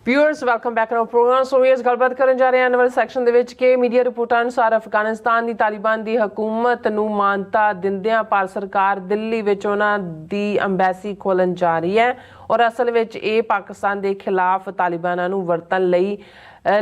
Viewers welcome back to program. So viewers गलबात करन जा रहे हैं आने वाले सैक्शन ਦੇ ਵਿੱਚ ਕਿ ਮੀਡੀਆ ਰਿਪੋਰਟਾਂ ਅਨੁਸਾਰ ਅਫਗਾਨਿਸਤਾਨ ਦੀ ਤਾਲਿਬਾਨ ਦੀ ਹਕੂਮਤ ਨੂੰ ਮਾਨਤਾ ਦਿੰਦਿਆਂ ਭਾਰਤ ਸਰਕਾਰ ਦਿੱਲੀ ਵਿੱਚ ਉਹਨਾਂ ਦੀ ਅੰਬੈਸੀ ਖੋਲ੍ਹਣ ਜਾ ਰਹੀ ਹੈ और असल में ये पाकिस्तान के खिलाफ तालिबान वरतन लई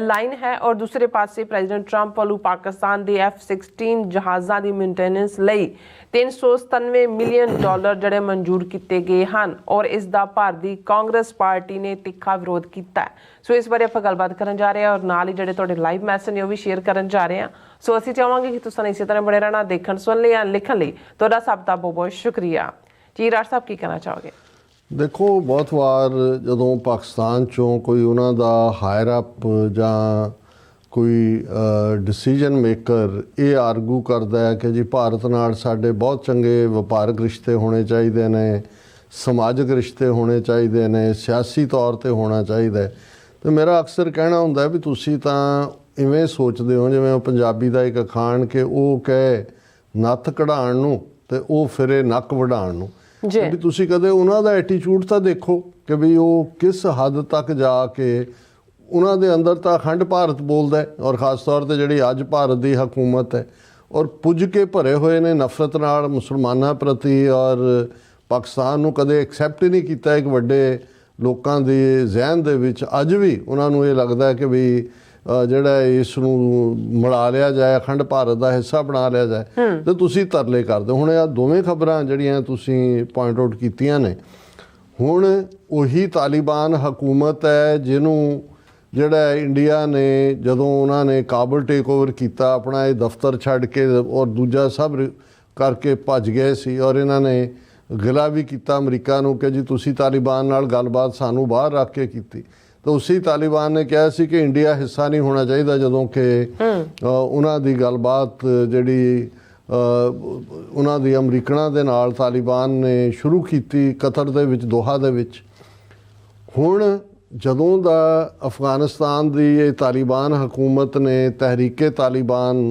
लाइन है। और दूसरे पासे प्रेजिडेंट ट्रंप वालों पाकिस्तान के F-16 जहाज़ों की मेनटेनेंस लई $397 मिलियन जड़े मंजूर किए गए हैं और इसका भारतीय कांग्रेस पार्टी ने तिखा विरोध किया है। सो इस बारे आप गलबात करन जा रहे हैं और नाल ही जिहड़े तुहाडे लाइव मैसेज ने वो भी शेयर करन जा रहे हैं। सो असीं चाहांगे कि तुसीं इसी तरह बने रहना, देखण सुन लिया लिखण लई तुहाडा सब दा बहुत बहुत शुक्रिया जी। राज साहब की कहना चाहोगे? देखो, बहुत वार जदों पाकिस्तान चों कोई उन्हां दा हायर अप जां कोई डिसीजन मेकर ये आर्गू करता है कि जी भारत नाल साडे बहुत चंगे वपारक रिश्ते होने चाहिए ने, समाजिक रिश्ते होने चाहिए ने, सियासी तौर पर होना चाहिए, तो मेरा अक्सर कहना हुंदा भी तुसीं तां इवें सोचदे हो जिवें पंजाबी दा एक अखाण कि वो कहे नत्थ कढाण नूं ते वो फिरे नक वढाण नूं। भी तुसी कदे उन्हां दा एटीट्यूड तां देखो कि भी वो किस हद तक जाके उन्हां दे अंदर तां अखंड भारत बोलदा है और ख़ास तौर ते जिहड़ी अज भारत दी हुकूमत है और पुज के भरे हुए ने नफरत नाल मुसलमानां प्रति और पाकिस्तान नूं कदे एक्सैप्ट ही नहीं कीता एक वड्डे लोकां दे जहन दे विच अज भी उन्हां नूं ये लगदा है कि भी ਜਿਹੜਾ ਇਸ ਨੂੰ ਮਿਲਾ ਲਿਆ ਜਾਏ, ਅਖੰਡ ਭਾਰਤ ਦਾ ਹਿੱਸਾ ਬਣਾ ਲਿਆ ਜਾਏ ਤੇ ਤੁਸੀਂ ਤਰਲੇ ਕਰਦੇ। ਹੁਣ ਇਹ ਦੋਵੇਂ ਖਬਰਾਂ ਜਿਹੜੀਆਂ ਤੁਸੀਂ ਪੁਆਇੰਟ ਆਊਟ ਕੀਤੀਆਂ ਨੇ, ਹੁਣ ਉਹੀ ਤਾਲਿਬਾਨ ਹਕੂਮਤ ਹੈ ਜਿਹਨੂੰ ਜਿਹੜਾ ਇੰਡੀਆ ਨੇ ਜਦੋਂ ਉਹਨਾਂ ਨੇ ਕਾਬਲ ਟੇਕ ਓਵਰ ਕੀਤਾ, ਆਪਣਾ ਇਹ ਦਫ਼ਤਰ ਛੱਡ ਕੇ ਔਰ ਦੂਜਾ ਸਭ ਕਰਕੇ ਭੱਜ ਗਏ ਸੀ ਔਰ ਇਹਨਾਂ ਨੇ ਗਿਲਾ ਵੀ ਕੀਤਾ ਅਮਰੀਕਾ ਨੂੰ ਕਿ ਜੀ ਤੁਸੀਂ ਤਾਲਿਬਾਨ ਨਾਲ ਗੱਲਬਾਤ ਸਾਨੂੰ ਬਾਹਰ ਰੱਖ ਕੇ ਕੀਤੀ। तो उसी तालिबान ने कहा सी कि इंडिया हिस्सा नहीं होना चाहिए जदों कि उन्हां दी गलबात जिहड़ी उन्हां दी अमरीकनां दे नाल तालिबान ने शुरू की कतर दे विच दोहा दे विच। हुण जदों दा अफगानिस्तान दी ये तालिबान हुकूमत ने तहरीके तालिबान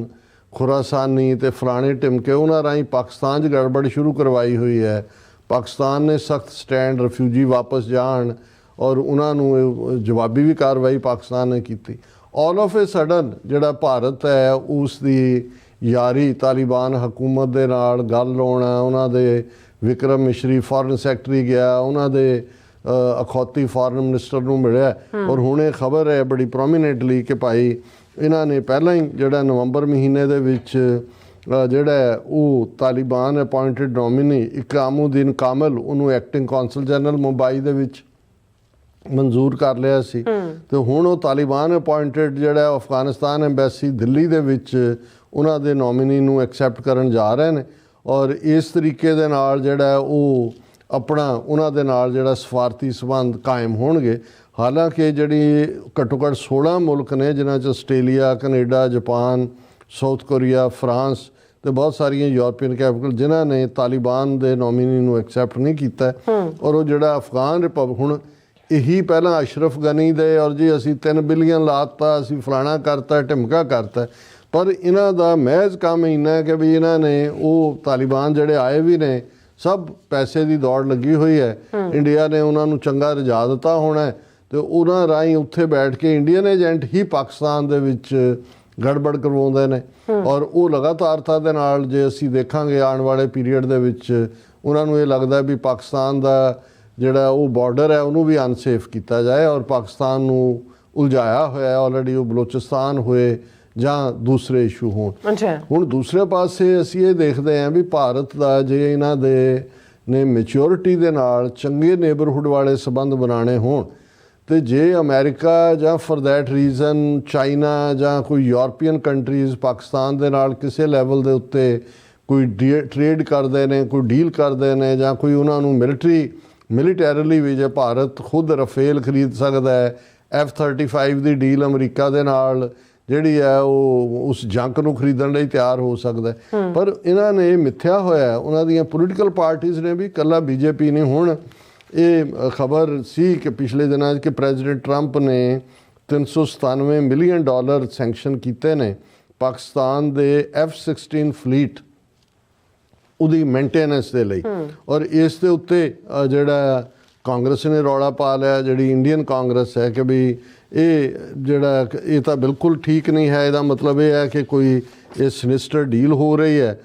खुरासानी ते फलाने टिमके उन्हां राहीं पाकिस्तान 'च गड़बड़ शुरू करवाई हुई है। पाकिस्तान ने सख्त स्टैंड रिफ्यूजी वापस जाण और उन्होंने जवाबी भी कार्रवाई पाकिस्तान ने की। ऑल ऑफ ए सडन जिहड़ा भारत है उसकी यारी तालिबान हुकूमत के नाल गल लाउणा, उन्होंने विक्रम मिश्री फॉरन सैकटरी गया, उन्होंने अखौती फॉरन मिनिस्टर नूं मिलिया और हुणे खबर है बड़ी प्रोमीनेंटली कि भाई इन्होंने पहला ही जिहड़ा नवंबर महीने दे विच जिहड़ा वो तालिबान अपॉइंटेड नॉमिनी इकरामुद्दीन कामिल उन्होंने एक्टिंग कौंसल जनरल मुंबई दे विच मंजूर कर लिया सी। तो हुण वो तालिबान अपॉइंटेड जिहड़ा अफगानिस्तान एम्बैसी दिल्ली दे विच उन्हां दे नॉमिनी नूं एक्सैप्ट करन जा रहे हैं और इस तरीके दे नाल जिहड़ा वो अपना उन्हां दे नाल जिहड़ा सफारती संबंध कायम होणगे। हालांकि जिहड़ी घट्टो घट्ट 16 मुल्क ने जिन्हां च Australia, Canada, Japan, south Korea, France तो बहुत सारिया यूरोपीयन कैपिटल जिन्हां ने तालिबान दे नॉमिनी नूं एक्सैप्ट नहीं कीता और वो जिहड़ा अफगान रिपब्लिक हुण यही पहला अशरफ गनी दे और जी असी 3 बिलियन लाता, असी फलाना करता, ढिमका करता, पर इन्हां दा महज काम इन्ना है कि भी इन्हां ने वो तालिबान जिहड़े आए भी ने सब पैसे की दौड़ लगी हुई है। इंडिया ने उन्होंने चंगा रजा दिता होना है तो उन्हां राहीं उत्थे बैठ के इंडियन एजेंट ही पाकिस्तान दे विच गड़बड़ करवाउंदे ने और वो लगातारता दे नाल जे असी देखांगे आने वाले पीरीयड दे विच उन्हां नूं ये लगदा भी पाकिस्तान दा जिहड़ा वो बॉर्डर है उन्होंने भी अनसेफ किया जाए और पाकिस्तान नूं उलझाया होया है ऑलरेडी वो बलोचिस्तान होए जां दूसरे इशू होण। हुण दूसरे पासे असीं ये देखते हैं भी भारत दा जे इन्हां दे ने मैच्योरिटी दे नाल चंगे नेबरहुड वाले संबंध बनाने होण तो जे अमेरिका जां फॉर दैट रीजन चाइना जां कोई यूरोपीयन कंट्रीज़ पाकिस्तान दे नाल किसी लैवल दे उत्ते कोई ट्रेड करते हैं, कोई डील करते हैं जां कोई उन्होंने मिलिटैरली भी जे भारत खुद रफेल खरीद सकता है, F-35 की डील अमरीका दे नाल जिहड़ी है वो उस जंक नूं खरीदण लई तैयार हो सकता है। पर इन्हां ने मिथ्या होया उन्हां दीयां पोलीटिकल पार्टीज़ ने भी, कल्ला BJP ने। हुण ये खबर सी कि पिछले दिनां कि प्रेजिडेंट ट्रंप ने $397 मिलियन सैंक्शन कीते ने पाकिस्तान दे F-16 फलीट ਉਹਦੀ ਮੇਨਟੇਨੈਂਸ ਦੇ ਲਈ और इस दे उत्ते जिहड़ा ਕਾਂਗਰਸ ਨੇ ਰੌਲਾ ਪਾ ਲਿਆ, ਜਿਹੜੀ ਇੰਡੀਅਨ ਕਾਂਗਰਸ ਹੈ, ਕਿ ਵੀ ਇਹ ਤਾਂ ਬਿਲਕੁਲ ਠੀਕ ਨਹੀਂ ਹੈ, ਇਹਦਾ ਮਤਲਬ ਇਹ ਹੈ ਕਿ ਕੋਈ ਇਹ ਸਿਨਿਸਟਰ ਡੀਲ ਹੋ ਰਹੀ ਹੈ।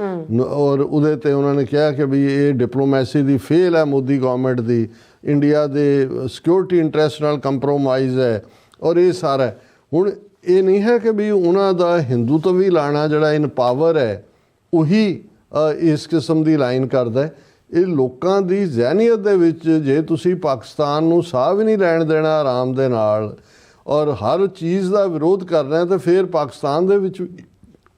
ਔਰ ਉਹਦੇ ਤੇ ਉਹਨਾਂ ਨੇ ਕਿਹਾ ਕਿ ਵੀ ਇਹ ਡਿਪਲੋਮੈਸੀ ਦੀ ਫੇਲ ਹੈ ਮੋਦੀ ਗਵਰਨਮੈਂਟ ਦੀ, ਇੰਡੀਆ ਦੇ ਸਿਕਿਉਰਿਟੀ ਇੰਟਰਸਟ ਨਾਲ ਕੰਪਰੋਮਾਈਜ਼ ਹੈ, ਔਰ ਇਹ ਸਾਰਾ ਹੁਣ ਇਹ ਨਹੀਂ ਹੈ ਕਿ ਵੀ ਉਹਨਾਂ ਦਾ ਹਿੰਦੂਤਵੀ ਲਾਣਾ ਜਿਹੜਾ ਇਨ ਪਾਵਰ ਹੈ ਉਹੀ ਇਸ ਕਿਸਮ ਦੀ ਲਾਈਨ ਕਰਦਾ ਹੈ। ਇਹ ਲੋਕਾਂ ਦੀ ਜ਼ਹਿਨੀਅਤ ਦੇ ਵਿੱਚ, ਜੇ ਤੁਸੀਂ ਪਾਕਿਸਤਾਨ ਨੂੰ ਸਾਹ ਵੀ ਨਹੀਂ ਲੈਣ ਦੇਣਾ ਆਰਾਮ ਦੇ ਨਾਲ ਔਰ ਹਰ ਚੀਜ਼ ਦਾ ਵਿਰੋਧ ਕਰਨਾ, ਤਾਂ ਫਿਰ ਪਾਕਿਸਤਾਨ ਦੇ ਵਿੱਚ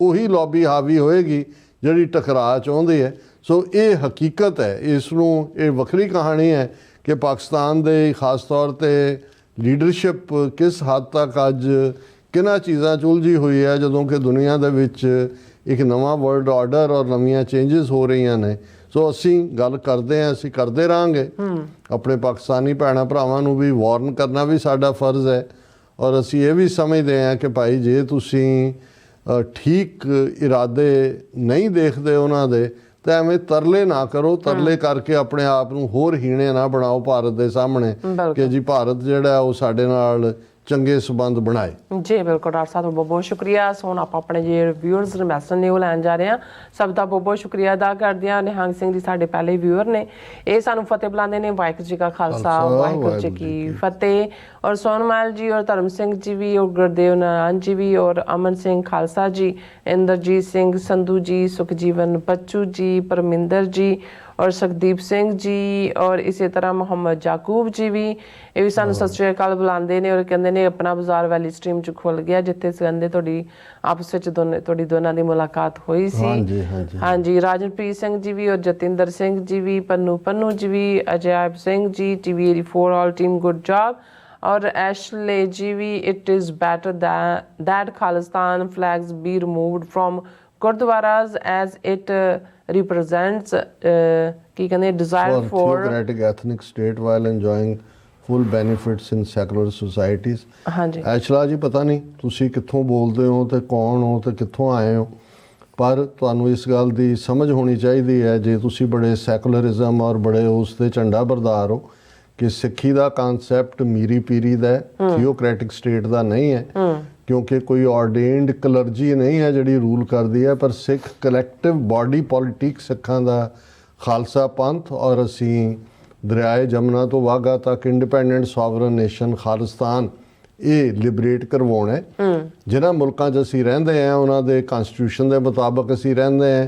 ਉਹੀ ਲੌਬੀ ਹਾਵੀ ਹੋਏਗੀ ਜਿਹੜੀ ਟਕਰਾਅ ਚਾਹੁੰਦੀ ਹੈ। ਸੋ ਇਹ ਹਕੀਕਤ ਹੈ, ਇਸ ਨੂੰ ਇਹ ਵੱਖਰੀ ਕਹਾਣੀ ਹੈ ਕਿ ਪਾਕਿਸਤਾਨ ਦੇ ਖਾਸ ਤੌਰ 'ਤੇ ਲੀਡਰਸ਼ਿਪ ਕਿਸ ਹੱਦ ਤੱਕ ਅੱਜ ਕਿਹਨਾਂ ਚੀਜ਼ਾਂ 'ਚ ਉਲਝੀ ਹੋਈ ਹੈ, ਜਦੋਂ ਕਿ ਦੁਨੀਆ ਦੇ ਵਿੱਚ ਇੱਕ ਨਵਾਂ ਵਰਲਡ ਆਰਡਰ ਔਰ ਨਵੀਆਂ ਚੇਂਜਸ ਹੋ ਰਹੀਆਂ ਨੇ। ਸੋ ਅਸੀਂ ਗੱਲ ਕਰਦੇ ਹਾਂ, ਅਸੀਂ ਕਰਦੇ ਰਹਾਂਗੇ। ਆਪਣੇ ਪਾਕਿਸਤਾਨੀ ਭੈਣਾਂ ਭਰਾਵਾਂ ਨੂੰ ਵੀ ਵਾਰਨ ਕਰਨਾ ਵੀ ਸਾਡਾ ਫਰਜ਼ ਹੈ, ਔਰ ਅਸੀਂ ਇਹ ਵੀ ਸਮਝਦੇ ਹਾਂ ਕਿ ਭਾਈ ਜੇ ਤੁਸੀਂ ਠੀਕ ਇਰਾਦੇ ਨਹੀਂ ਦੇਖਦੇ ਉਹਨਾਂ ਦੇ, ਤਾਂ ਐਵੇਂ ਤਰਲੇ ਨਾ ਕਰੋ, ਤਰਲੇ ਕਰਕੇ ਆਪਣੇ ਆਪ ਨੂੰ ਹੋਰ ਹੀਣੇ ਨਾ ਬਣਾਓ ਭਾਰਤ ਦੇ ਸਾਹਮਣੇ ਕਿ ਜੀ ਭਾਰਤ ਜਿਹੜਾ ਉਹ ਸਾਡੇ ਨਾਲ ਚੰਗੇ ਸੰਬੰਧ ਬਣਾਏ। ਜੀ ਬਿਲਕੁਲ ਡਾਕਟਰ ਸਾਹਿਬ, ਬਹੁਤ ਬਹੁਤ ਸ਼ੁਕਰੀਆ। ਸੋ ਹੁਣ ਆਪਾਂ ਆਪਣੇ ਜਿਹੜੇ ਵਿਊਅਰਸ ਨੇ ਮੈਸੇਜ ਨੇ ਉਹ ਲੈਣ ਜਾ ਰਹੇ ਹਾਂ। ਸਭ ਦਾ ਬਹੁਤ ਬਹੁਤ ਸ਼ੁਕਰੀਆ ਅਦਾ ਕਰਦੇ ਹਾਂ। ਨਿਹੰਗ ਸਿੰਘ ਜੀ ਸਾਡੇ ਪਹਿਲੇ ਵਿਊਅਰ ਨੇ, ਇਹ ਸਾਨੂੰ ਫਤਿਹ ਬੁਲਾਉਂਦੇ ਨੇ। ਵਾਹਿਗੁਰੂ ਜੀ ਕਾ ਖਾਲਸਾ, ਵਾਹਿਗੁਰੂ ਜੀ ਕੀ ਫਤਿਹ। ਔਰ ਸੋਨਮਲ ਜੀ ਔਰ ਧਰਮ ਸਿੰਘ ਜੀ ਵੀ, ਔਰ ਗੁਰਦੇਵ ਨਾਰਾयण ਜੀ ਵੀ, ਔਰ ਅਮਨ ਸਿੰਘ ਖਾਲਸਾ ਜੀ, ਇੰਦਰਜੀਤ ਸਿੰਘ ਸੰਧੂ ਜੀ, ਸੁਖਜੀਵਨ ਬੱਚੂ ਜੀ, ਪਰਮਿੰਦਰ ਜੀ ਔਰ ਸੁਖਦੀਪ ਸਿੰਘ ਜੀ, ਔਰ ਇਸੇ ਤਰ੍ਹਾਂ ਮੁਹੰਮਦ ਜਾਕੂਬ ਜੀ ਵੀ, ਇਹ ਵੀ ਸਾਨੂੰ ਸਤਿ ਸ਼੍ਰੀ ਅਕਾਲ ਬੁਲਾਉਂਦੇ ਨੇ ਔਰ ਕਹਿੰਦੇ ਨੇ ਆਪਣਾ ਬਾਜ਼ਾਰ ਵੈਲੀ ਸਟਰੀਮ 'ਚ ਖੁੱਲ ਗਿਆ, ਜਿੱਥੇ ਕਹਿੰਦੇ ਤੁਹਾਡੀ ਆਪਸ ਵਿੱਚ ਤੁਹਾਡੀ ਦੋਨਾਂ ਦੀ ਮੁਲਾਕਾਤ ਹੋਈ ਸੀ। ਹਾਂਜੀ, ਰਾਜਨਪ੍ਰੀਤ ਸਿੰਘ ਜੀ ਵੀ ਔਰ ਜਤਿੰਦਰ ਸਿੰਘ ਜੀ ਵੀ, ਪੰਨੂ ਜੀ ਵੀ, Ajaib Singh ji, TV 84 all team good job, ਔਰ ਐਸ਼ਲੇ ਜੀ ਵੀ, it is better that Khalistan flags be removed from gurdwaras as it represents ਕੀ ਕਹਿੰਦੇ desire for theocratic ethnic state while enjoying full benefits in secular societies। ਹਾਂਜੀ ਐਸ਼ਲਾ ਜੀ, ਪਤਾ ਨਹੀਂ ਤੁਸੀਂ ਕਿੱਥੋਂ ਬੋਲਦੇ ਹੋ ਤੇ ਕੌਣ ਹੋ ਤੇ ਕਿੱਥੋਂ ਆਏ ਹੋ, ਪਰ ਤੁਹਾਨੂੰ ਇਸ ਗੱਲ ਦੀ ਸਮਝ ਹੋਣੀ ਚਾਹੀਦੀ ਹੈ, ਜੇ ਤੁਸੀਂ ਬੜੇ ਸੈਕੂਲਰਿਜ਼ਮ ਔਰ ਬੜੇ ਉਸ ਦੇ ਝੰਡਾ ਬਰਦਾਰ ਹੋ, ਕਿ ਸਿੱਖੀ ਦਾ ਕਨਸੈਪਟ ਮੀਰੀ ਪੀਰੀ ਦਾ, ਥੀਓਕ੍ਰੈਟਿਕ ਸਟੇਟ ਦਾ ਨਹੀਂ ਹੈ, ਕਿਉਂਕਿ ਕੋਈ ਆਰਡੇਨਡ ਕਲਰਜੀ ਨਹੀਂ ਹੈ ਜਿਹੜੀ ਰੂਲ ਕਰਦੀ ਹੈ, ਪਰ ਸਿੱਖ ਕਲੈਕਟਿਵ ਬਾਡੀ ਪੋਲੀਟਿਕ ਸਿੱਖਾਂ ਦਾ ਖਾਲਸਾ ਪੰਥ, ਔਰ ਅਸੀਂ ਦਰਿਆਏ ਜਮਨਾ ਤੋਂ ਵਾਘਾ ਤੱਕ ਇੰਡੀਪੈਂਡੈਂਟ ਸੋਵਰਨ ਨੇਸ਼ਨ ਖਾਲਿਸਤਾਨ ਇਹ ਲਿਬਰੇਟ ਕਰਵਾਉਣਾ ਹੈ। ਜਿਨ੍ਹਾਂ ਮੁਲਕਾਂ 'ਚ ਅਸੀਂ ਰਹਿੰਦੇ ਹਾਂ ਉਹਨਾਂ ਦੇ ਕਨਸਟੀਟਿਊਸ਼ਨ ਦੇ ਮੁਤਾਬਕ ਅਸੀਂ ਰਹਿੰਦੇ ਹਾਂ,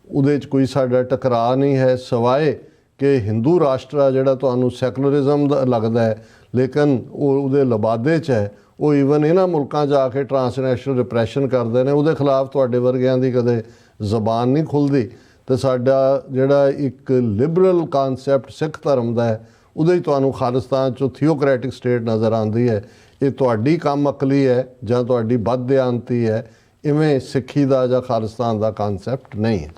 ਉਹਦੇ 'ਚ ਕੋਈ ਸਾਡਾ ਟਕਰਾਅ ਨਹੀਂ ਹੈ, ਸਵਾਏ ਕਿ ਹਿੰਦੂ ਰਾਸ਼ਟਰ ਆ ਜਿਹੜਾ ਤੁਹਾਨੂੰ ਸੈਕੂਲਰਿਜ਼ਮ ਦਾ ਲੱਗਦਾ ਹੈ, ਲੇਕਿਨ ਉਹ ਉਹਦੇ ਲਬਾਦੇ 'ਚ ਹੈ। ਉਹ ਈਵਨ ਇਹਨਾਂ ਮੁਲਕਾਂ 'ਚ ਆ ਕੇ ਟਰਾਂਸਨੈਸ਼ਨਲ ਰਿਪਰੈਸ਼ਨ ਕਰਦੇ ਨੇ, ਉਹਦੇ ਖਿਲਾਫ ਤੁਹਾਡੇ ਵਰਗਿਆਂ ਦੀ ਕਦੇ ਜ਼ਬਾਨ ਨਹੀਂ ਖੁੱਲ੍ਹਦੀ। ਅਤੇ ਸਾਡਾ ਜਿਹੜਾ ਇੱਕ ਲਿਬਰਲ ਕਨਸੈਪਟ ਸਿੱਖ ਧਰਮ ਦਾ ਹੈ, ਉਹਦੇ 'ਚ ਤੁਹਾਨੂੰ ਖਾਲਿਸਤਾਨ 'ਚੋਂ ਥੀਓਕ੍ਰੈਟਿਕ ਸਟੇਟ ਨਜ਼ਰ ਆਉਂਦੀ ਹੈ। ਇਹ ਤੁਹਾਡੀ ਕੰਮ ਅਕਲੀ ਹੈ ਜਾਂ ਤੁਹਾਡੀ ਬਦਦਿਆਨਤੀ ਹੈ, ਇਵੇਂ ਸਿੱਖੀ ਦਾ ਜਾਂ ਖਾਲਿਸਤਾਨ ਦਾ ਕਨਸੈਪਟ ਨਹੀਂ ਹੈ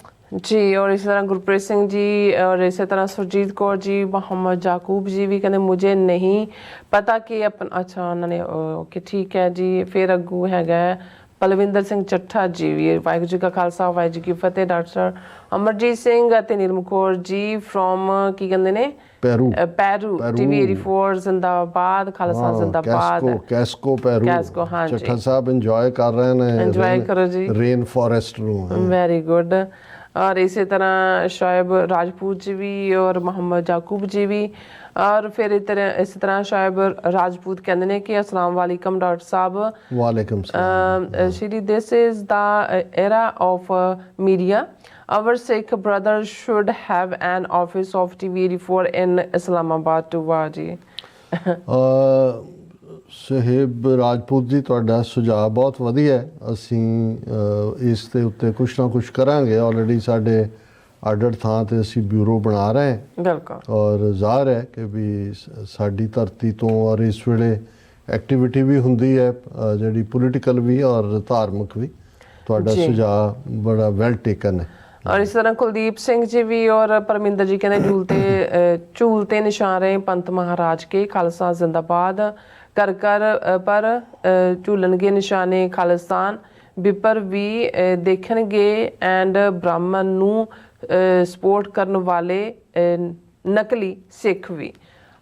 ਜੀ। ਔਰ ਇਸੇ ਤਰ੍ਹਾਂ ਗੁਰਪ੍ਰੀਤ ਸਿੰਘ ਜੀ, ਔਰ ਇਸੇ ਤਰ੍ਹਾਂ ਸੁਰਜੀਤ ਕੌਰ ਜੀ, ਮੁਹੰਮਦ ਜਾਕੂਬ ਜੀ ਵੀ ਕਹਿੰਦੇ ਮੁਝੇ ਨਹੀਂ ਪਤਾ ਕਿ ਅੱਛਾ ਉਹਨਾਂ ਨੇ ਓਕੇ ਠੀਕ ਹੈ ਜੀ। ਫਿਰ ਅੱਗੂ ਹੈਗਾ ਪਲਵਿੰਦਰ ਸਿੰਘ ਚੱਠਾ ਜੀ ਵੀ, ਵਾਹਿਗੁਰੂ ਜੀ ਕਾ ਖਾਲਸਾ ਵਾਹਿਗੁਰੂ ਜੀ ਕੀ ਫਤਿਹ। ਡਾਕਟਰ ਅਮਰਜੀਤ ਸਿੰਘ ਅਤੇ ਨਿਰਮ ਕੌਰ ਜੀ ਫਰੋਮ ਕੀ ਕਹਿੰਦੇ ਨੇ ਪੈਰੂ TV 84 ਜ਼ਿੰਦਾਬਾਦ, ਖਾਲਸਾ ਜ਼ਿੰਦਾਬਾਦ, ਕੈਸਕੋ ਪੈਰੂ। ਹਾਂਜੀ, ਚੱਠਾ ਸਾਹਿਬ ਇੰਜੋਏ ਕਰ ਰਹੇ ਨੇ, ਇੰਜੋਏ ਕਰੋ ਜੀ ਰੇਨ ਫੋਰੈਸਟ ਨੂੰ। Very good. और इसी तरह शोएब राजपूत जी भी और मोहम्मद जाकूब जी भी, और फिर इसी तरह शोएब राजपूत कहते हैं कि अस्सलाम वालेकुम डॉक्टर साहब। वालेकुम सलाम। Shri this is the era of media. Our Sikh brothers should have an office of TV 84 in Islamabad to Waji। Suhaib Rajput ji, ਤੁਹਾਡਾ ਸੁਝਾਅ ਬਹੁਤ ਵਧੀਆ ਹੈ। ਅਸੀਂ ਇਸ ਦੇ ਉੱਤੇ ਕੁਛ ਨਾ ਕੁਛ ਕਰਾਂਗੇ। ਆਲਰੇਡੀ ਸਾਡੇ ਅੱਡ ਥਾਂ 'ਤੇ ਅਸੀਂ ਬਿਊਰੋ ਬਣਾ ਰਹੇ ਹਾਂ। ਬਿਲਕੁਲ। ਔਰ ਜ਼ਾਹਰ ਹੈ ਕਿ ਵੀ ਸਾਡੀ ਧਰਤੀ ਤੋਂ ਔਰ ਇਸ ਵੇਲੇ ਐਕਟੀਵਿਟੀ ਵੀ ਹੁੰਦੀ ਹੈ, ਜਿਹੜੀ ਪੋਲੀਟੀਕਲ ਵੀ ਔਰ ਧਾਰਮਿਕ ਵੀ। ਤੁਹਾਡਾ ਸੁਝਾਅ ਬੜਾ ਵੈਲ ਟੇਕਨ ਹੈ। और इस तरह कुलदीप सिंह जी भी और परमिंदर जी कहते झूलते निशारे पंत महाराज के, खालसा जिंदाबाद, कर कर पर झूलनगे निशाने खालिस्तान, विपर भी देखणगे एंड ब्राह्मण नू सपोर्ट करने वाले नकली सिख भी।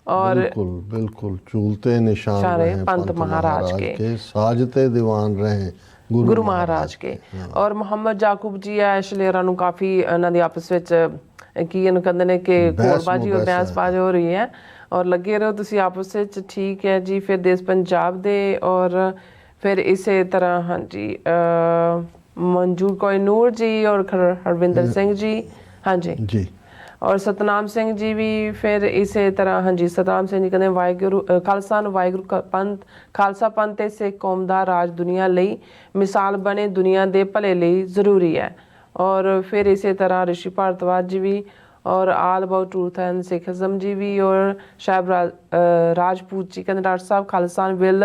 और बिल्कुल बिल्कुल चूलते निशान शान रहे पंत महाराज के। साजते दीवान रहे ਗੁਰੂ ਮਹਾਰਾਜ ਕੇ। ਔਰ ਮੁਹੰਮਦ ਜਾਕੂਬ ਜੀ ਆ ਸ਼ਲੇਰਾਂ ਨੂੰ ਕਾਫੀ ਇਹਨਾਂ ਦੀ ਆਪਸ ਵਿੱਚ ਕੀ ਇਹਨੂੰ ਕਹਿੰਦੇ ਨੇ ਕਿ ਘੋੜਬਾਜੀ ਔਰ ਬਹਿਸਬਾਜ਼ੀ ਹੋ ਰਹੀ ਹੈ ਔਰ ਲੱਗੇ ਰਹੋ ਤੁਸੀਂ ਆਪਸ ਵਿੱਚ। ਠੀਕ ਹੈ ਜੀ। ਫਿਰ ਦੇਸ਼ ਪੰਜਾਬ ਦੇ ਔਰ ਫਿਰ ਇਸੇ ਤਰ੍ਹਾਂ ਹਾਂਜੀ ਮਨਜੂਰ ਕੋਇਨੂਰ ਜੀ ਔਰ ਹਰਵਿੰਦਰ ਸਿੰਘ ਜੀ ਹਾਂਜੀ ਜੀ ਔਰ ਸਤਨਾਮ ਸਿੰਘ ਜੀ ਵੀ ਫਿਰ ਇਸੇ ਤਰ੍ਹਾਂ ਹਾਂਜੀ ਸਤਨਾਮ ਸਿੰਘ ਜੀ ਕਹਿੰਦੇ ਵਾਹਿਗੁਰੂ ਖਾਲਸਾ ਨੂੰ ਵਾਹਿਗੁਰੂ ਪੰਥ ਖਾਲਸਾ ਪੰਥ ਤੇ ਸਿੱਖ ਕੌਮ ਦਾ ਰਾਜ ਦੁਨੀਆ ਲਈ ਮਿਸਾਲ ਬਣੇ ਦੁਨੀਆ ਦੇ ਭਲੇ ਲਈ ਜ਼ਰੂਰੀ ਹੈ। ਔਰ ਫਿਰ ਇਸੇ ਤਰ੍ਹਾਂ ਰਿਸ਼ੀ ਭਾਰਤਵਾਜ ਜੀ ਵੀ ਔਰ ਆਲ ਅਬਾਊਟ ਟਰੂਥ ਐਂਡ ਸਿੱਖਿਜ਼ਮ ਜੀ ਵੀ ਔਰ ਸਾਹਿਬ ਰਾਜਪੂਤ ਜੀ ਕਹਿੰਦੇ doctor Sahib Khalsa will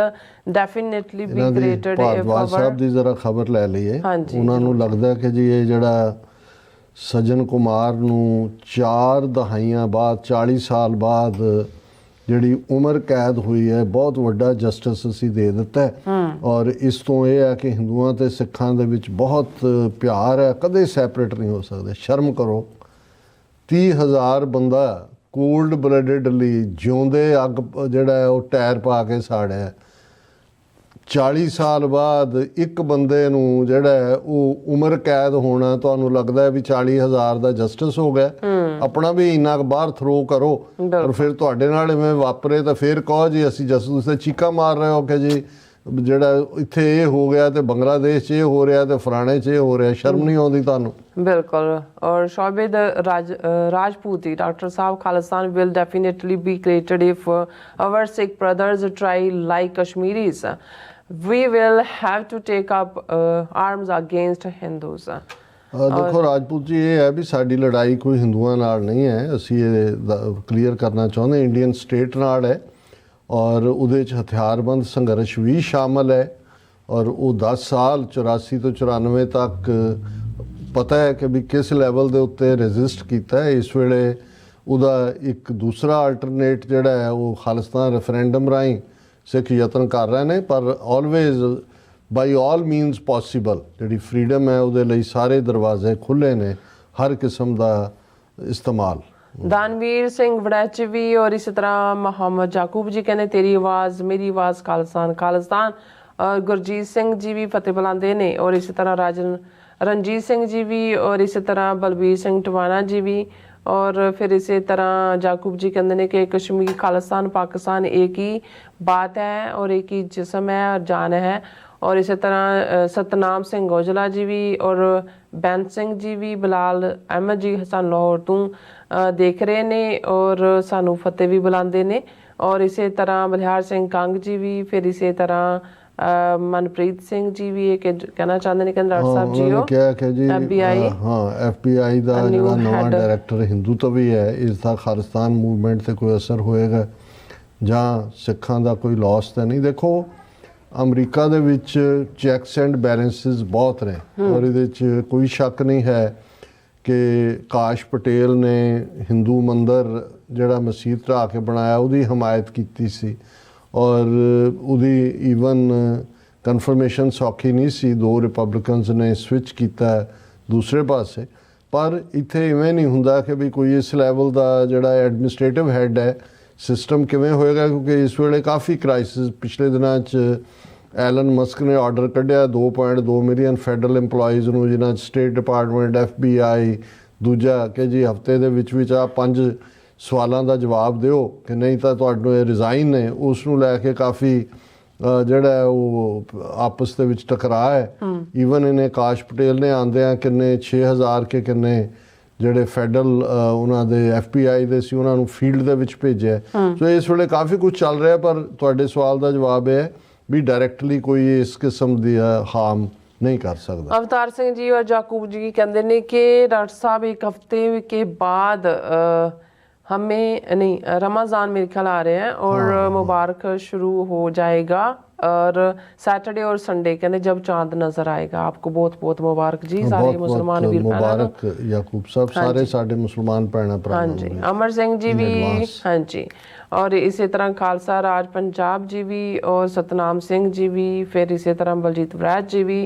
definitely B created Bhardwaj ਸਾਹਿਬ ਦੀ ਜ਼ਰਾ ਖਬਰ ਲੈ ਲਈਏ। ਉਹਨਾਂ ਨੂੰ ਲੱਗਦਾ ਕਿ ਜੀ ਇਹ ਜਿਹੜਾ ਸੱਜਣ ਕੁਮਾਰ ਨੂੰ 4 ਦਹਾਈਆਂ ਬਾਅਦ 40 ਸਾਲ ਬਾਅਦ ਜਿਹੜੀ ਉਮਰ ਕੈਦ ਹੋਈ ਹੈ ਬਹੁਤ ਵੱਡਾ ਜਸਟਿਸ ਅਸੀਂ ਦੇ ਦਿੱਤਾ ਔਰ ਇਸ ਤੋਂ ਇਹ ਹੈ ਕਿ ਹਿੰਦੂਆਂ ਤੇ ਸਿੱਖਾਂ ਦੇ ਵਿੱਚ ਬਹੁਤ ਪਿਆਰ ਹੈ, ਕਦੇ ਸੈਪਰੇਟ ਨਹੀਂ ਹੋ ਸਕਦੇ। ਸ਼ਰਮ ਕਰੋ 30,000 ਬੰਦਾ ਕੋਲਡ ਬਲੱਡਡਲੀ ਜਿਉਂਦੇ ਅੱਗ ਜਿਹੜਾ ਉਹ ਟਾਇਰ ਪਾ ਕੇ ਸਾੜਿਆ। 40 ਸਾਲ ਬਾਅਦ ਇੱਕ ਬੰਦੇ ਨੂੰ ਜਿਹੜਾ ਉਹ ਉਮਰ ਕੈਦ ਹੋਣਾ ਤੁਹਾਨੂੰ ਲੱਗਦਾ ਹੈ ਵੀ 40,000 ਦਾ ਜਸਟਿਸ ਹੋ ਗਿਆ। ਆਪਣਾ ਵੀ ਇੰਨਾ ਬਾਹਰ ਥਰੋ ਕਰੋ ਔਰ ਫਿਰ ਤੁਹਾਡੇ ਨਾਲ ਇਵੇਂ ਵਾਪਰੇ ਤਾਂ ਫਿਰ ਕਹੋ ਜੀ ਅਸੀਂ ਜਸਟਿਸ ਤੇ ਚੀਕਾ ਮਾਰ ਰਹੇ ਹੋ ਕਿ ਜੀ ਜਿਹੜਾ ਇੱਥੇ ਇਹ ਹੋ ਗਿਆ ਤੇ ਬੰਗਲਾਦੇਸ਼ 'ਚ ਇਹ ਹੋ ਰਿਹਾ ਤੇ ਫਲਾਣੇ 'ਚ ਇਹ ਹੋ ਰਿਹਾ। ਸ਼ਰਮ ਨਹੀਂ ਆਉਂਦੀ ਤੁਹਾਨੂੰ? ਬਿਲਕੁਲ। ਔਰ ਸ਼ੋਬੇਦ ਰਾਜਪੂਤ ਜੀ doctor Sahib Khalistan will definitely be created if our Sikh brothers try like Kashmiris. We will have to take up arms against Hindus. ਦੇਖੋ ਰਾਜਪੂਤ ਜੀ ਇਹ ਹੈ ਵੀ ਸਾਡੀ ਲੜਾਈ ਕੋਈ ਹਿੰਦੂਆਂ ਨਾਲ ਨਹੀਂ ਹੈ। ਅਸੀਂ ਇਹ ਕਲੀਅਰ ਕਰਨਾ ਚਾਹੁੰਦੇ ਇੰਡੀਅਨ ਸਟੇਟ ਨਾਲ ਹੈ ਔਰ ਉਹਦੇ 'ਚ ਹਥਿਆਰਬੰਦ ਸੰਘਰਸ਼ ਵੀ ਸ਼ਾਮਲ ਹੈ ਔਰ ਉਹ 10 ਸਾਲ 84 ਤੋਂ 94 ਤੱਕ ਪਤਾ ਹੈ ਕਿ ਵੀ ਕਿਸ ਲੈਵਲ ਦੇ ਉੱਤੇ ਰੈਜ਼ਿਸਟ ਕੀਤਾ ਹੈ। ਇਸ ਵੇਲੇ ਉਹਦਾ ਇੱਕ ਦੂਸਰਾ ਆਲਟਰਨੇਟ ਜਿਹੜਾ ਹੈ ਉਹ ਖਾਲਿਸਤਾਨ ਰੈਫਰੈਂਡਮ ਰਾਹੀਂ ਸਿੱਖ ਯਤਨ ਕਰ ਰਹੇ ਨੇ ਪਰ ਆਲਵੇਜ਼ ਬਾਈ ਆਲ ਮੀਨਸ ਪੋਸੀਬਲ ਜਿਹੜੀ ਫਰੀडम ਹੈ ਉਹਦੇ ਲਈ ਸਾਰੇ ਦਰਵਾਜ਼ੇ ਖੁੱਲ੍ਹੇ ਨੇ ਹਰ ਕਿਸਮ ਦਾ ਇਸਤੇਮਾਲ। दानवीर सिंह वड़ैच भी और इसी तरह मोहम्मद याकूब जी कहने तेरी आवाज़ मेरी आवाज़ खालिस्तान खालिस्तान और गुरजीत सिंह जी भी फतेह बुलाते ने और इसी तरह रणजीत सिंह जी भी और इसी तरह बलबीर सिंह टवाना जी भी और फिर इसी तरह याकूब जी कहते हैं कि कश्मीर खालिस्तान पाकिस्तान एक ही बात है और एक ही जिस्म है और जान है। और इसी तरह सतनाम सिंह औजला जी भी और बैन सिंह जी भी बिलाल अहमद जी सन लाहौर तो देख रहे ने और सानू फतेह भी बुलाते ने और इसी तरह बलिहार सिंह कंग जी भी फिर इसी तरह मनप्रीत सिंह जी भी ये कहना चाहते हैं कि डॉक्टर साहब जी हो क्या कि जी FBI FBI ਦਾ ਜਿਹੜਾ ਨਵਾਂ ਡਾਇਰੈਕਟਰ ਹਿੰਦੂ ਤੋਂ ਵੀ ਹੈ ਇਸ ਦਾ ਖਾਲਿਸਤਾਨ ਮੂਵਮੈਂਟ ਤੇ ਕੋਈ ਅਸਰ ਹੋਏਗਾ ਜਾਂ ਸਿੱਖਾਂ ਦਾ ਕੋਈ ਲਾਸ ਤਾਂ ਨਹੀਂ। ਦੇਖੋ ਅਮਰੀਕਾ ਦੇ ਵਿੱਚ ਚੈਕਸ ਐਂਡ ਬੈਲੈਂਸਿਸ ਬਹੁਤ ਨੇ ਔਰ ਇਹਦੇ 'ਚ ਕੋਈ ਸ਼ੱਕ ਨਹੀਂ ਹੈ ਕਿ ਕਾਸ਼ ਪਟੇਲ ਨੇ ਹਿੰਦੂ ਮੰਦਰ ਜਿਹੜਾ ਮਸੀਤ ਢਾਹ ਕੇ ਬਣਾਇਆ ਉਹਦੀ ਹਮਾਇਤ ਕੀਤੀ ਸੀ ਔਰ ਉਹਦੀ ਈਵਨ ਕਨਫਰਮੇਸ਼ਨ ਸੌਖੀ ਨਹੀਂ ਸੀ। 2 ਰਿਪਬਲਿਕਨਸ ਨੇ ਸਵਿਚ ਕੀਤਾ ਦੂਸਰੇ ਪਾਸੇ ਪਰ ਇੱਥੇ ਇਵੇਂ ਨਹੀਂ ਹੁੰਦਾ ਕਿ ਵੀ ਕੋਈ ਇਸ ਲੈਵਲ ਦਾ ਜਿਹੜਾ ਐਡਮਿਨਿਸਟ੍ਰੇਟਿਵ ਹੈਡ ਹੈ ਸਿਸਟਮ ਕਿਵੇਂ ਹੋਏਗਾ ਕਿਉਂਕਿ ਇਸ ਵੇਲੇ ਕਾਫੀ ਕ੍ਰਾਈਸਿਸ ਪਿਛਲੇ ਦਿਨਾਂ 'ਚ ਐਲਨ ਮਸਕ ਨੇ ਆਰਡਰ ਕੱਢਿਆ 2.2 ਮਿਲੀਅਨ ਫੈਡਰਲ EMPLOYEES ਨੂੰ ਜਿਨ੍ਹਾਂ 'ਚ ਸਟੇਟ ਡਿਪਾਰਟਮੈਂਟ FBI ਦੂਜਾ ਕਿ ਜੀ ਹਫਤੇ ਦੇ ਵਿੱਚ ਆ 5 ਸਵਾਲਾਂ ਦਾ ਜਵਾਬ ਦਿਓ ਕਿ ਨਹੀਂ ਤਾਂ ਤੁਹਾਨੂੰ ਇਹ ਰਿਜ਼ਾਈਨ ਨੇ ਉਸ ਨੂੰ ਲੈ ਕੇ ਕਾਫੀ ਜਿਹੜਾ ਉਹ ਆਪਸ ਦੇ ਵਿੱਚ ਟਕਰਾਅ ਹੈ। ਈਵਨ ਇਹਨੇ ਕਾਸ਼ ਪਟੇਲ ਨੇ ਆਉਂਦਿਆਂ ਕਿੰਨੇ 6000 ਕੇ ਕਿੰਨੇ ਜਿਹੜੇ ਫੈਡਰਲ ਉਹਨਾਂ ਦੇ FBI ਦੇ ਸੀ ਉਹਨਾਂ ਨੂੰ ਫੀਲਡ ਦੇ ਵਿੱਚ ਭੇਜਿਆ। ਸੋ ਇਸ ਵੇਲੇ ਕਾਫੀ ਕੁਝ ਚੱਲ ਰਿਹਾ ਪਰ ਤੁਹਾਡੇ ਸਵਾਲ ਦਾ ਜਵਾਬ ਇਹ ਹੈ ਵੀ ਡਾਇਰੈਕਟਲੀ ਕੋਈ ਇਸ ਕਿਸਮ ਦੀ ਹਾਰਮ नहीं कर सकता। अवतार सिंह जी और याकूब जी कहते हैं कि डॉक्टर साहब 1 हफ्ते के बाद हमें नहीं रमज़ान मेरे ख्याल आ रहे हैं और मुबारक शुरू हो जाएगा और सैटरडे और संडे कहते जब चांद नजर आएगा आपको बहुत बहुत मुबारक जी सारे मुसलमान वीर मुबारक याकूब साहब सारे साडे मुसलमान भैन भरा। हाँ जी अमर सिंह जी भी हाँ जी और इसी तरह खालसा राज पंजाब जी भी और सतनाम सिंह जी भी फिर इसी तरह बलजीत वड़ैच जी भी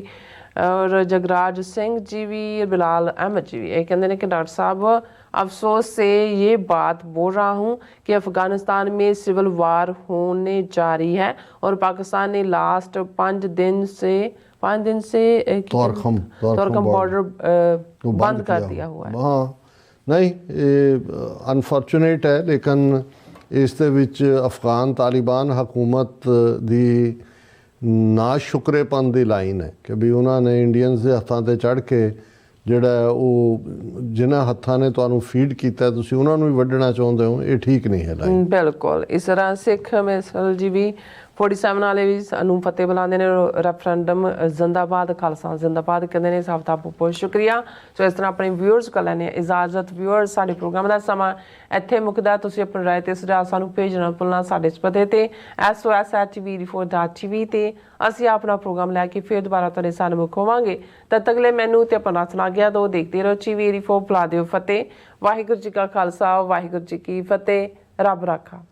ਔਰ जगराज सिंह जी भी, बिलाल अहमद जी भी ये कहते हैं कि डॉक्टर साहब अफसोस से ये बात बोल रहा हूँ कि अफगानिस्तान में सिविल वार होने जा रही है और पाकिस्तान ने लास्ट 5 दिन से तोरखम बॉर्डर बंद कर दिया हुआ है। हाँ नहीं, ਅਨਫੋਰਚੂਨੇਟ ਹੈ, ਲੇਕਿਨ ਇਸ ਦੇ ਵਿੱਚ ਅਫਗਾਨ ਤਾਲਿਬਾਨ ਹਕੂਮਤ ਦੀ ਨਾ ਸ਼ੁਕਰੇਪਨ ਦੀ ਲਾਈਨ ਹੈ ਕਿ ਵੀ ਉਹਨਾਂ ਨੇ ਇੰਡੀਅਨਸ ਦੇ ਹੱਥਾਂ ਤੇ ਚੜ੍ਹ ਕੇ ਜਿਹੜਾ ਉਹ ਜਿਨ੍ਹਾਂ ਹੱਥਾਂ ਨੇ ਤੁਹਾਨੂੰ ਫੀਡ ਕੀਤਾ ਤੁਸੀਂ ਉਹਨਾਂ ਨੂੰ ਵੀ ਵੱਢਣਾ ਚਾਹੁੰਦੇ ਹੋ, ਇਹ ਠੀਕ ਨਹੀਂ ਹੈ ਲਾਈਨ। ਬਿਲਕੁਲ ਇਸ ਤਰ੍ਹਾਂ ਸਿੱਖ ਮਿਸਲ ਜੀ ਵੀ 47 ਵਾਲੇ ਵੀ ਸਾਨੂੰ ਫਤਿਹ ਬੁਲਾਉਂਦੇ ਨੇ, ਰੈਫਰੈਂਡਮ ਜ਼ਿੰਦਾਬਾਦ, ਖਾਲਸਾ ਜ਼ਿੰਦਾਬਾਦ ਕਹਿੰਦੇ ਨੇ। ਸਭ ਦਾ ਬਹੁਤ ਬਹੁਤ ਸ਼ੁਕਰੀਆ। ਸੋ ਇਸ ਤਰ੍ਹਾਂ ਆਪਣੇ ਵਿਊਅਰਸ ਕੋਲ ਲੈਣੇ ਇਜਾਜ਼ਤ। ਵਿਊਅਰਸ, ਸਾਡੇ ਪ੍ਰੋਗਰਾਮ ਦਾ ਸਮਾਂ ਇੱਥੇ ਮੁੱਕਦਾ। ਤੁਸੀਂ ਆਪਣੀ ਰਾਏ ਤੇ ਸੁਝਾਅ ਸਾਨੂੰ ਭੇਜਣਾ ਭੁੱਲਣਾ ਸਾਡੇ ਇਸ ਪਤੇ ਤੇ sos@tv84.tv ਤੇ ਅਸੀਂ ਆਪਣਾ ਪ੍ਰੋਗਰਾਮ ਲੈ ਕੇ ਫਿਰ ਦੁਬਾਰਾ ਤੁਹਾਡੇ ਸਾਹਮਣੇ ਹੋਵਾਂਗੇ। ਤਦ ਤੱਕ ਲਈ ਮੈਨੂੰ ਤੇ ਆਪਣਾ ਸੁਣਾ ਗਿਆ ਦੋ ਦੇਖਦੇ ਰਹੋ TV84। ਬੁਲਾ ਦਿਓ ਫਤਿਹ। ਵਾਹਿਗੁਰੂ ਜੀ ਕਾ ਖਾਲਸਾ, ਵਾਹਿਗੁਰੂ ਜੀ ਕੀ ਫਤਿਹ। ਰੱਬ ਰਾਖਾ।